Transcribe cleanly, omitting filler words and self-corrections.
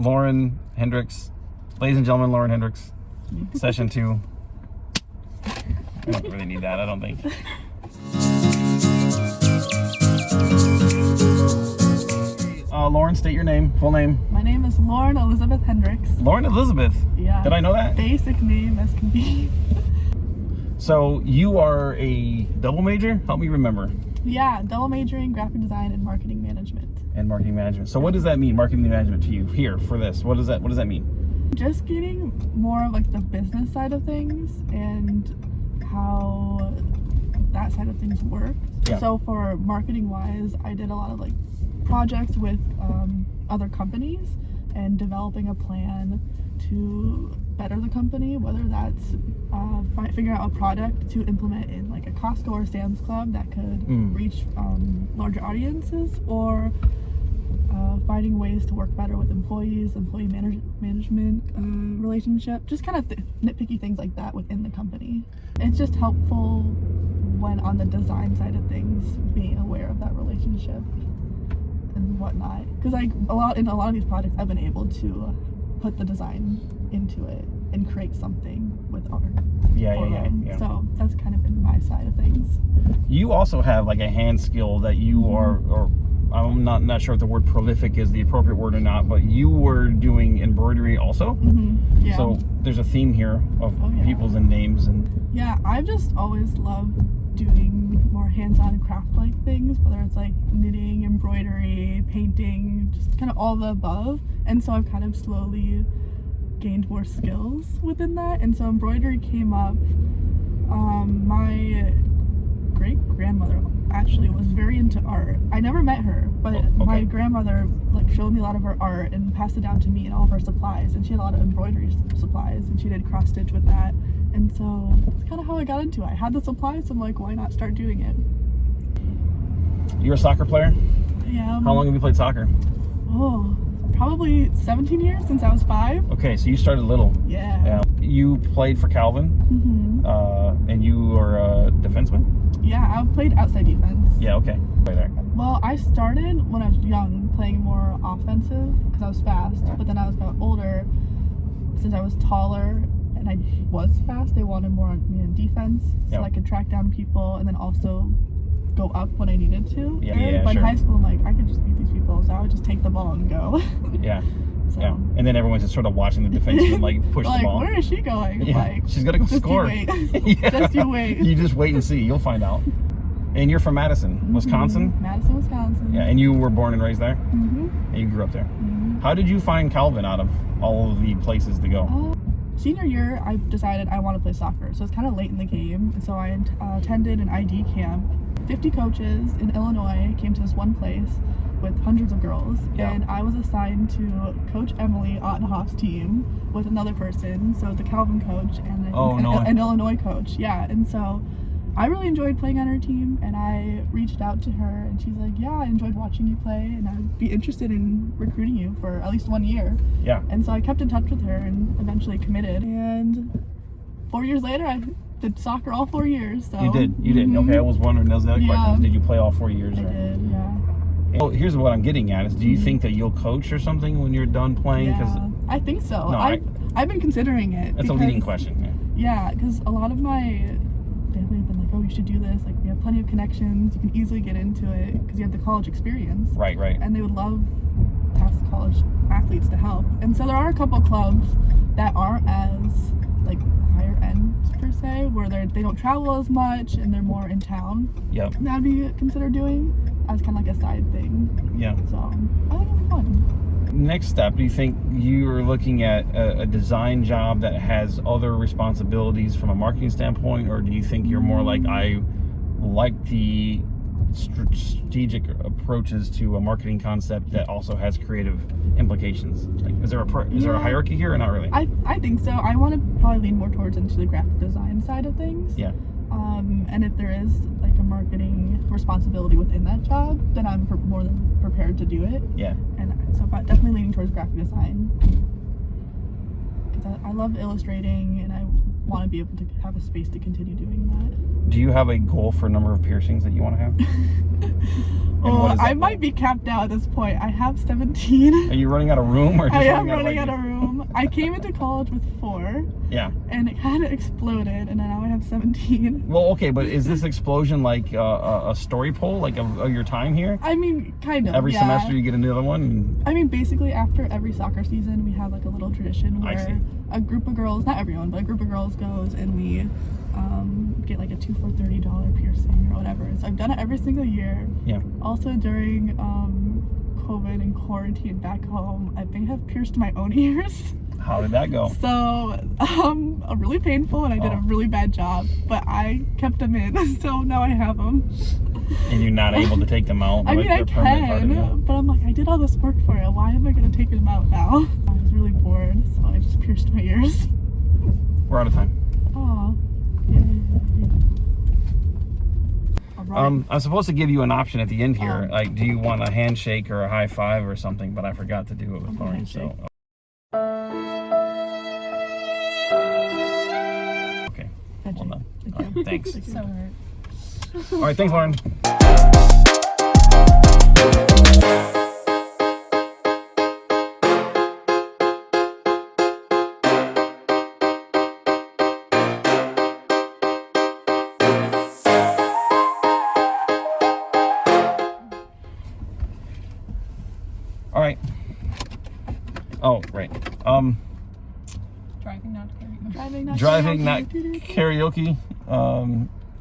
Lauren Hendricks. Ladies and gentlemen, Lauren Hendricks. Session 2. I don't really need that, I don't think. Lauren, state your name, full name. My name is Lauren Elizabeth Hendricks. Lauren Elizabeth? Yeah. Did I know that? Basic name as can be. So you are a double major? Help me remember. Yeah, double majoring graphic design and marketing management. And marketing management. So what does that mean, marketing management, to you here for this? What does that mean? Just getting more of like the business side of things and how that side of things work. Yeah. So for marketing wise, I did a lot of like projects with other companies and developing a plan to better the company, whether that's figuring out a product to implement in like a Costco or Sam's Club that could reach larger audiences, or finding ways to work better with employees, employee management relationship, just kind of nitpicky things like that within the company. It's just helpful when on the design side of things, being aware of that relationship and whatnot. Because like in a lot of these projects, I've been able to put the design into it and create something with art. Yeah. So that's kind of been my side of things. You also have like a hand skill that you are, or I'm not sure if the word prolific is the appropriate word or not, but you were doing embroidery also. Yeah. So there's a theme here of peoples and names and. Yeah, I've just always loved doing more hands-on craft-like things, whether it's like knitting, embroidery, painting, just kind of all the above. And so I've kind of slowly gained more skills within that. And so embroidery came up. My great-grandmother actually was very into art. I never met her, but my grandmother like showed me a lot of her art and passed it down to me and all of her supplies. And she had a lot of embroidery supplies, and she did cross-stitch with that. And so that's kind of how I got into it. I had the supplies, so I'm like, why not start doing it? You're a soccer player? Yeah. How long have you played soccer? Oh, probably 17 years, since I was 5. Okay, so you started little. Yeah. You played for Calvin, and you are a defenseman? Yeah, I played outside defense. Yeah, okay. Play there. Well, I started when I was young, playing more offensive because I was fast. But then as I got older, since I was taller and I was fast, they wanted more on me in defense, so I could track down people and then also go up when I needed to. But in high school, I'm like, I could just beat these people, so I would just take the ball and go. And then everyone's just sort of watching the defenseman like push the ball. Where is she going? Yeah. Like, she's gonna go score. You wait. Just you wait. You just wait and see. You'll find out. And you're from Madison, Wisconsin? Madison, Wisconsin. Yeah, and you were born and raised there? And you grew up there. How did you find Calvin out of all of the places to go? Senior year, I decided I want to play soccer, so it's kind of late in the game. And so I attended an ID camp. 50 coaches in Illinois came to this one place with hundreds of girls, and I was assigned to Coach Emily Ottenhoff's team with another person, so the Calvin coach and an Illinois coach. And so I really enjoyed playing on her team, and I reached out to her, and she's like, yeah, I enjoyed watching you play, and I'd be interested in recruiting you for at least 1 year. And so I kept in touch with her and eventually committed, and 4 years later I did soccer all 4 years. So You did. Okay, I was wondering, that was the other question. Did you play all 4 years? I did, yeah. Well, here's what I'm getting at is, do you think that you'll coach or something when you're done playing? I think so. No, I've been considering it. That's a leading question. Yeah, because a lot of my family have been like, oh, you should do this. Like, we have plenty of connections. You can easily get into it because you have the college experience. Right. And they would love past college athletes to help. And so there are a couple clubs that aren't as like higher end per se, where they don't travel as much and they're more in town. That'd be considered doing as kind of like a side thing. So I think it'll be fun. Next step, do you think you're looking at a design job that has other responsibilities from a marketing standpoint, or do you think you're more like, I like the strategic approaches to a marketing concept that also has creative implications? Like, is there a hierarchy here or not really? I think so. I want to probably lean more towards into the graphic design side of things. And if there is like a marketing responsibility within that job, then I'm more than prepared to do it. And so but definitely leaning towards graphic design, because I love illustrating and I want to be able to have a space to continue doing that. Do you have a goal for number of piercings that you want to have? Oh, I might be capped out at this point. I have 17. Are you running out of room, or just I am running running out of room. I came into college with 4. Yeah. And it kind of exploded, and now I have 17. Well, okay, but is this explosion like a story pole, like of your time here? I mean, kind of. Every yeah. semester you get another one? I mean, basically after every soccer season, we have like a little tradition where a group of girls, not everyone, but a group of girls goes and we get like a 2 for $30 piercing or whatever. So I've done it every single year. Yeah. Also during COVID and quarantine back home, I think I've pierced my own ears. How did that go? So, really painful, and I did a really bad job, but I kept them in, so now I have them. And you're not able to take them out? I mean, I can, but I'm like, I did all this work for it. Why am I going to take them out now? I was really bored, so I just pierced my ears. We're out of time. Aw. Right. I'm supposed to give you an option at the end here. Like, do you want a handshake or a high five or something? But I forgot to do it with Lauren. So. Okay. Well done. All right, thanks. So hurt. All right, thanks, Lauren. All right. Oh, right. Driving not karaoke. Driving not Driving, karaoke. not karaoke.